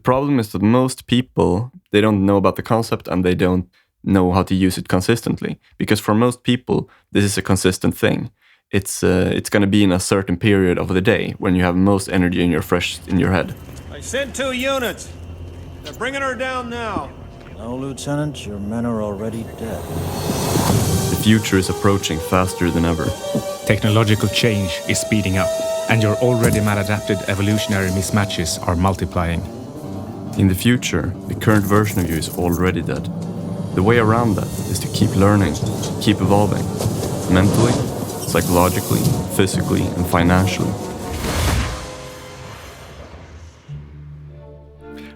problem is that most people, they don't know about the concept and they don't know how to use it consistently. Because for most people, this is a consistent thing. It's going to be in a certain period of the day when you have most energy and you're fresh in your head. I sent 2 units. They're bringing her down now. No, Lieutenant, your men are already dead. The future is approaching faster than ever. Technological change is speeding up, and your already maladapted evolutionary mismatches are multiplying. In the future, the current version of you is already dead. The way around that is to keep learning, keep evolving, mentally, psychologically, physically, and financially.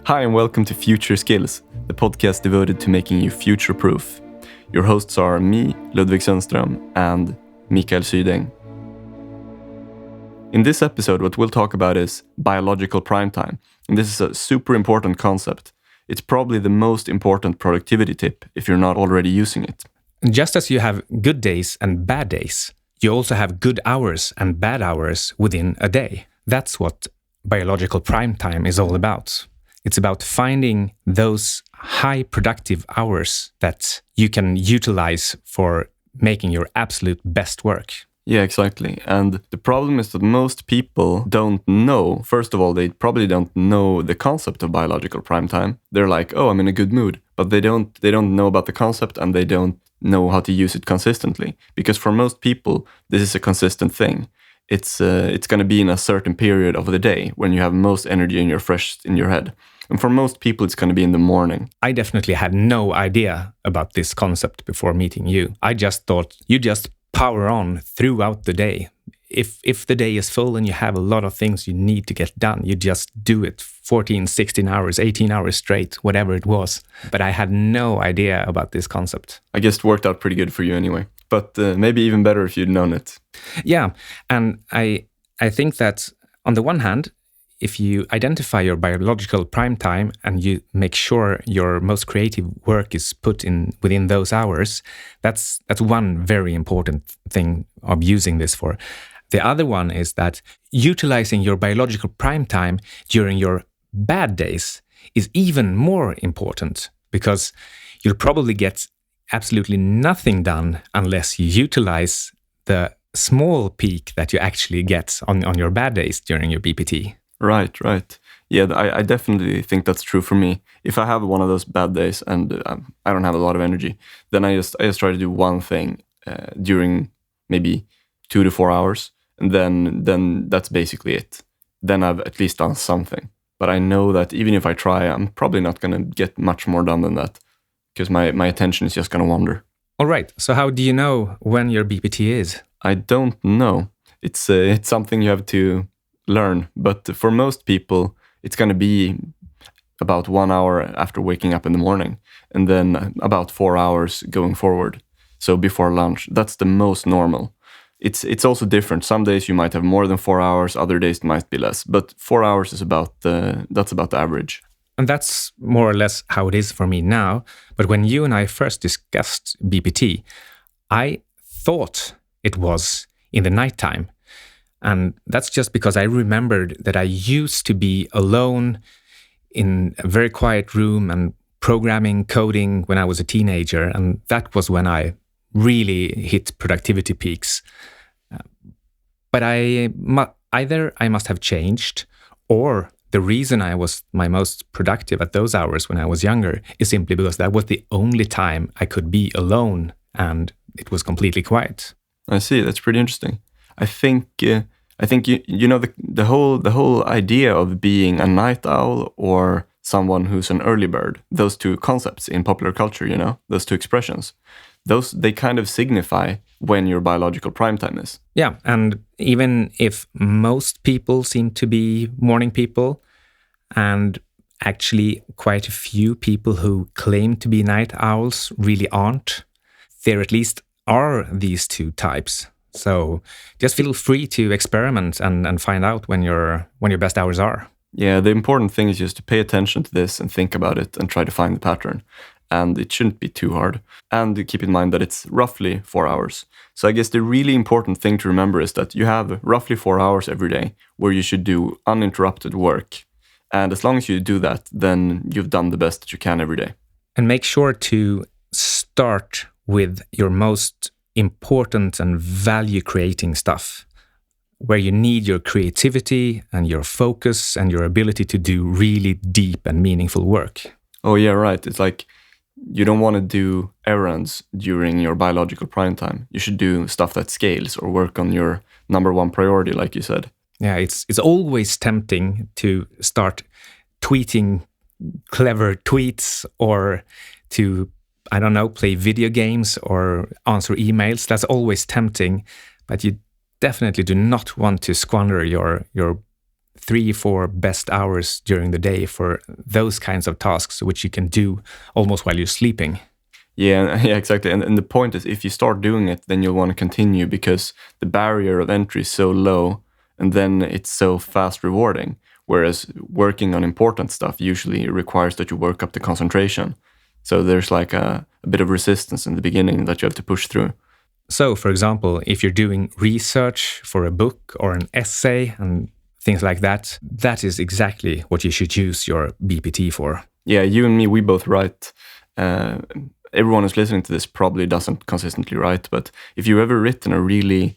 Hi and welcome to Future Skills, the podcast devoted to making you future-proof. Your hosts are me, Ludvig Sunstrom, and Karl-Mikael Syding. In this episode, what we'll talk about is biological prime time, and this is a super important concept. It's probably the most important productivity tip if you're not already using it. Just as you have good days and bad days, you also have good hours and bad hours within a day. That's what biological prime time is all about. It's about finding those high productive hours that you can utilize for making your absolute best work. Yeah, exactly. And the problem is that most people don't know. First of all, they probably don't know the concept of biological prime time. They're like, oh, I'm in a good mood. But they don't know about the concept and they don't know how to use it consistently. Because for most people, this is a consistent thing. It's going to be in a certain period of the day when you have most energy and you're fresh in your head. And for most people, it's going to be in the morning. I definitely had no idea about this concept before meeting you. I just thought you just power on throughout the day. If the day is full and you have a lot of things you need to get done, you just do it 14, 16 hours, 18 hours straight, whatever it was. But I had no idea about this concept. I guess it worked out pretty good for you anyway. But maybe even better if you'd known it. Yeah, and I think that on the one hand, if you identify your biological prime time and you make sure your most creative work is put in within those hours, that's one very important thing of using this for. The other one is that utilizing your biological prime time during your bad days is even more important because you'll probably get absolutely nothing done unless you utilize the small peak that you actually get on your bad days during your BPT. Right. Yeah, I definitely think that's true for me. If I have one of those bad days and I don't have a lot of energy, then I just try to do one thing during maybe 2 to 4 hours, and then that's basically it. Then I've at least done something. But I know that even if I try, I'm probably not going to get much more done than that because my attention is just going to wander. All right. So how do you know when your BPT is? I don't know. It's something you have to learn, but for most people it's going to be about 1 hour after waking up in the morning and then about 4 hours going forward, so before lunch. That's the most normal. It's also different. Some days you might have more than 4 hours, other days it might be less, but 4 hours is that's about the average. And that's more or less how it is for me now. But when you and I first discussed BPT, I thought it was in the nighttime. And that's just because I remembered that I used to be alone in a very quiet room and programming, coding when I was a teenager. And that was when I really hit productivity peaks. But either I must have changed, or the reason I was my most productive at those hours when I was younger is simply because that was the only time I could be alone and it was completely quiet. I see. That's pretty interesting. I think you know the whole idea of being a night owl or someone who's an early bird. Those two concepts in popular culture, you know, those two expressions, they kind of signify when your biological prime time is. Yeah, and even if most people seem to be morning people, and actually quite a few people who claim to be night owls really aren't, there at least are these two types. So just feel free to experiment and find out when your best hours are. Yeah, the important thing is just to pay attention to this and think about it and try to find the pattern. And it shouldn't be too hard. And keep in mind that it's roughly 4 hours. So I guess the really important thing to remember is that you have roughly 4 hours every day where you should do uninterrupted work. And as long as you do that, then you've done the best that you can every day. And make sure to start with your most important and value-creating stuff, where you need your creativity and your focus and your ability to do really deep and meaningful work. Oh, yeah, right. It's like you don't want to do errands during your biological prime time. You should do stuff that scales or work on your number one priority, like you said. Yeah, it's always tempting to start tweeting clever tweets or to, I don't know, play video games or answer emails. That's always tempting, but you definitely do not want to squander your 3-4 best hours during the day for those kinds of tasks, which you can do almost while you're sleeping. Yeah, exactly. And the point is, if you start doing it, then you'll want to continue because the barrier of entry is so low, and then it's so fast rewarding. Whereas working on important stuff usually requires that you work up the concentration. So there's like a bit of resistance in the beginning that you have to push through. So, for example, if you're doing research for a book or an essay and things like that, that is exactly what you should use your BPT for. Yeah, you and me, we both write. Everyone who's listening to this probably doesn't consistently write, but if you've ever written a really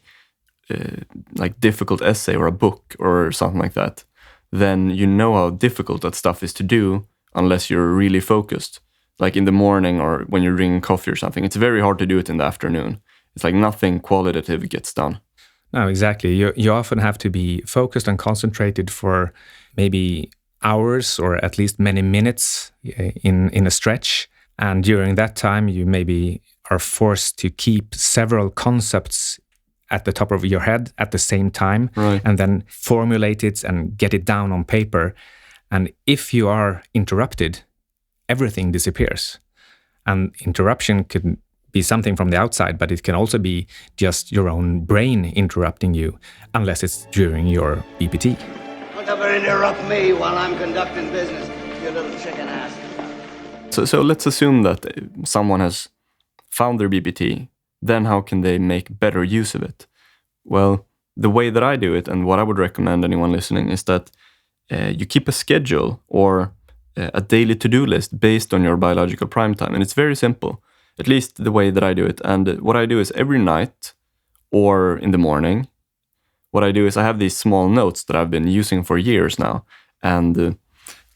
like difficult essay or a book or something like that, then you know how difficult that stuff is to do unless you're really focused. Like in the morning or when you're drinking coffee or something, it's very hard to do it in the afternoon. It's like nothing qualitative gets done. No, exactly. You often have to be focused and concentrated for maybe hours or at least many minutes in a stretch. And during that time, you maybe are forced to keep several concepts at the top of your head at the same time, right, and then formulate it and get it down on paper. And if you are interrupted, everything disappears. And interruption could be something from the outside, but it can also be just your own brain interrupting you, unless it's during your BPT. Don't ever interrupt me while I'm conducting business, you little chicken ass. So let's assume that someone has found their BPT. Then how can they make better use of it? Well, the way that I do it, and what I would recommend anyone listening, is that you keep a schedule or a daily to-do list based on your biological prime time. And it's very simple, at least the way that I do it. And what I do is every night or in the morning, what I do is I have these small notes that I've been using for years now. And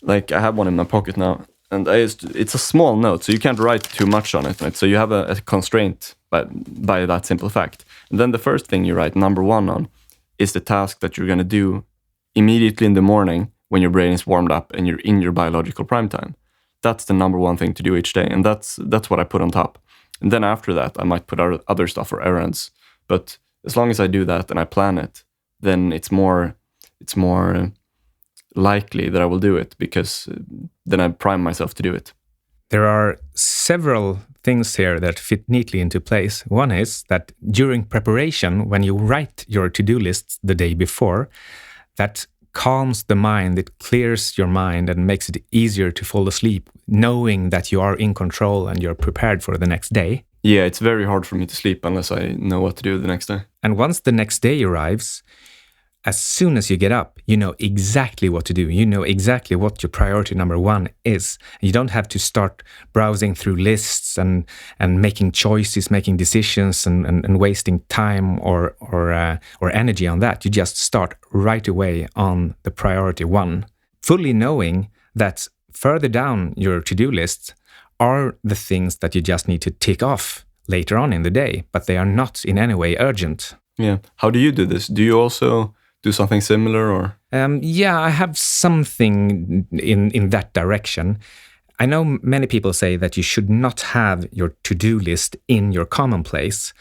like I have one in my pocket now. And it's a small note, so you can't write too much on it, right? So you have a constraint by that simple fact. And then the first thing you write, number 1 on, is the task that you're going to do immediately in the morning when your brain is warmed up and you're in your biological prime time. That's the number 1 thing to do each day, and that's what I put on top. And then after that, I might put other stuff for errands. But as long as I do that and I plan it, then it's more likely that I will do it because then I prime myself to do it. There are several things here that fit neatly into place. One is that during preparation, when you write your to-do lists the day before, that calms the mind, it clears your mind and makes it easier to fall asleep, knowing that you are in control and you're prepared for the next day. Yeah, it's very hard for me to sleep unless I know what to do the next day. And once the next day arrives, as soon as you get up, you know exactly what to do. You know exactly what your priority number 1 is. You don't have to start browsing through lists and making choices, making decisions and wasting time or energy on that. You just start right away on the priority 1, fully knowing that further down your to-do list are the things that you just need to tick off later on in the day, but they are not in any way urgent. Yeah. How do you do this? Do you also do something similar, or? Yeah, I have something in that direction. I know many people say that you should not have your to-do list in your commonplace,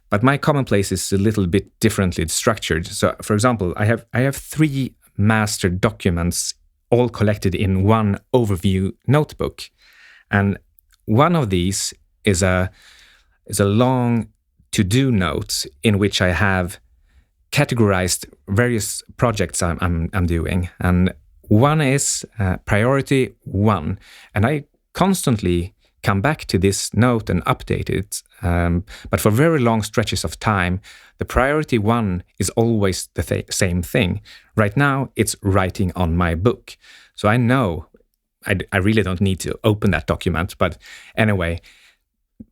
but my commonplace is a little bit differently structured. So, for example, I have 3 master documents all collected in one overview notebook, and one of these is a long to-do note in which I have categorized various projects I'm doing. And one is priority 1. And I constantly come back to this note and update it. But for very long stretches of time, the priority one is always the same thing. Right now, it's writing on my book. So I know I really don't need to open that document. But anyway,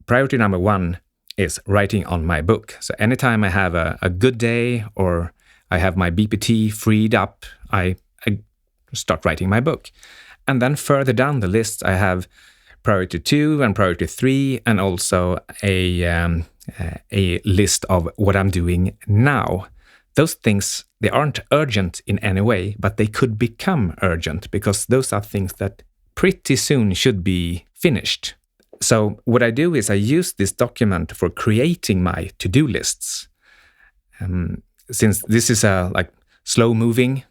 priority number one is writing on my book. So anytime I have a good day or I have my BPT freed up, I start writing my book. And then further down the list, I have priority 2 and priority 3, and also a list of what I'm doing now. Those things, they aren't urgent in any way, but they could become urgent because those are things that pretty soon should be finished. So what I do is I use this document for creating my to-do lists. Since this is a slow-moving,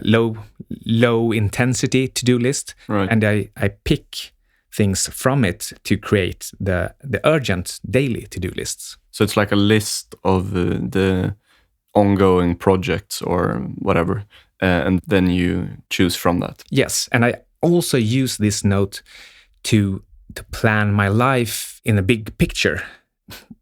low intensity to-do list, right. And I pick things from it to create the urgent daily to-do lists. So it's like a list of the ongoing projects or whatever, and then you choose from that. Yes, and I also use this note to plan my life in a big picture.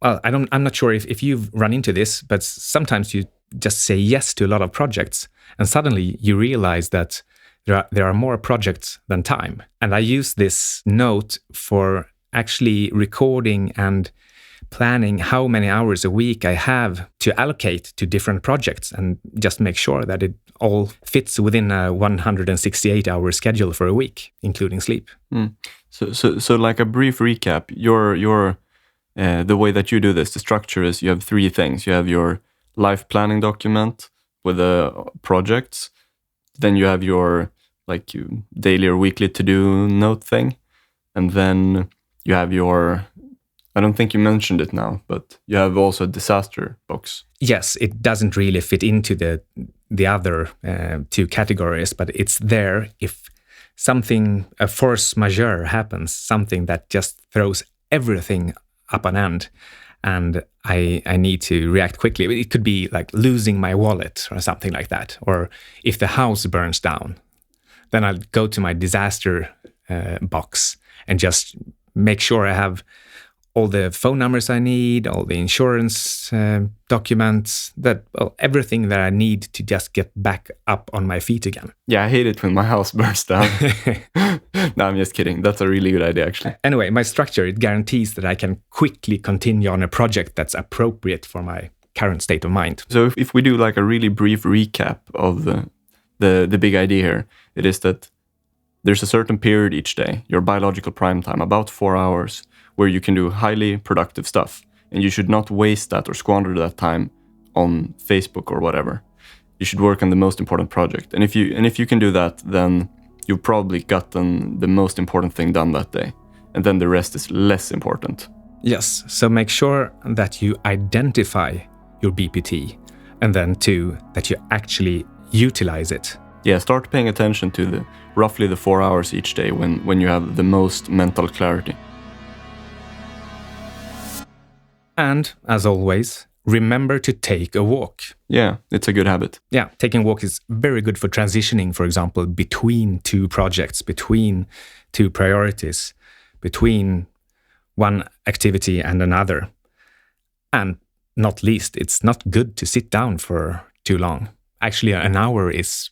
Well, I'm not sure if you've run into this, but sometimes you just say yes to a lot of projects, and suddenly you realize that there are more projects than time. And I use this note for actually recording and planning how many hours a week I have to allocate to different projects, and just make sure that it all fits within a 168-hour schedule for a week, including sleep. So like a brief recap, your the way that you do this, the structure is you have 3 things. You have your life planning document with the projects. Then you have your daily or weekly to-do note thing. And then you have your, I don't think you mentioned it now, but you have also a disaster box. Yes, it doesn't really fit into the other 2 categories, but it's there if something, a force majeure happens, something that just throws everything up on end, and I need to react quickly. It could be like losing my wallet or something like that. Or if the house burns down, then I'll go to my disaster box and just make sure I have all the phone numbers I need, all the insurance documents, everything that I need to just get back up on my feet again. Yeah, I hate it when my house burns down. No, I'm just kidding. That's a really good idea, actually. Anyway, my structure, it guarantees that I can quickly continue on a project that's appropriate for my current state of mind. So if we do like a really brief recap of the big idea here, it is that there's a certain period each day, your biological prime time, about 4 hours, where you can do highly productive stuff. And you should not waste that or squander that time on Facebook or whatever. You should work on the most important project. And if you can do that, then you've probably gotten the most important thing done that day. And then the rest is less important. Yes, so make sure that you identify your BPT, and then 2, that you actually utilize it. Yeah, start paying attention to roughly the 4 hours each day when you have the most mental clarity. And, as always, remember to take a walk. Yeah, it's a good habit. Yeah, taking a walk is very good for transitioning, for example, between 2 projects, between 2 priorities, between one activity and another. And not least, it's not good to sit down for too long. Actually, an hour is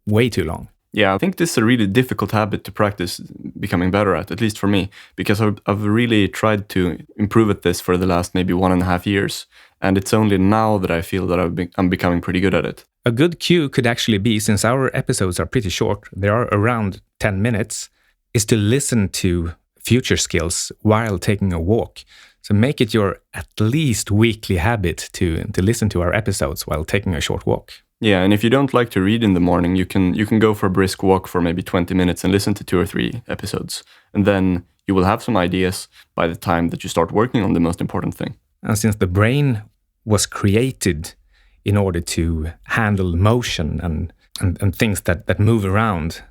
way too long. Yeah, I think this is a really difficult habit to practice becoming better at least for me, because I've really tried to improve at this for the last maybe 1.5 years. And it's only now that I feel that I'm becoming pretty good at it. A good cue could actually be, since our episodes are pretty short, they are around 10 minutes, is to listen to future skills while taking a walk. So make it your at least weekly habit to listen to our episodes while taking a short walk. Yeah, and if you don't like to read in the morning, you can go for a brisk walk for maybe 20 minutes and listen to 2 or 3 episodes. And then you will have some ideas by the time that you start working on the most important thing. And since the brain was created in order to handle motion and things that move around,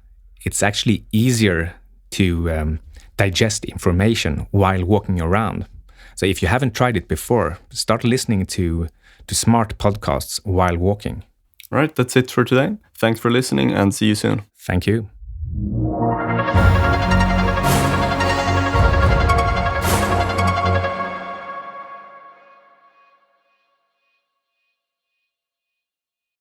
it's actually easier to digest information while walking around. So if you haven't tried it before, start listening to smart podcasts while walking. All right, that's it for today. Thanks for listening and see you soon. Thank you.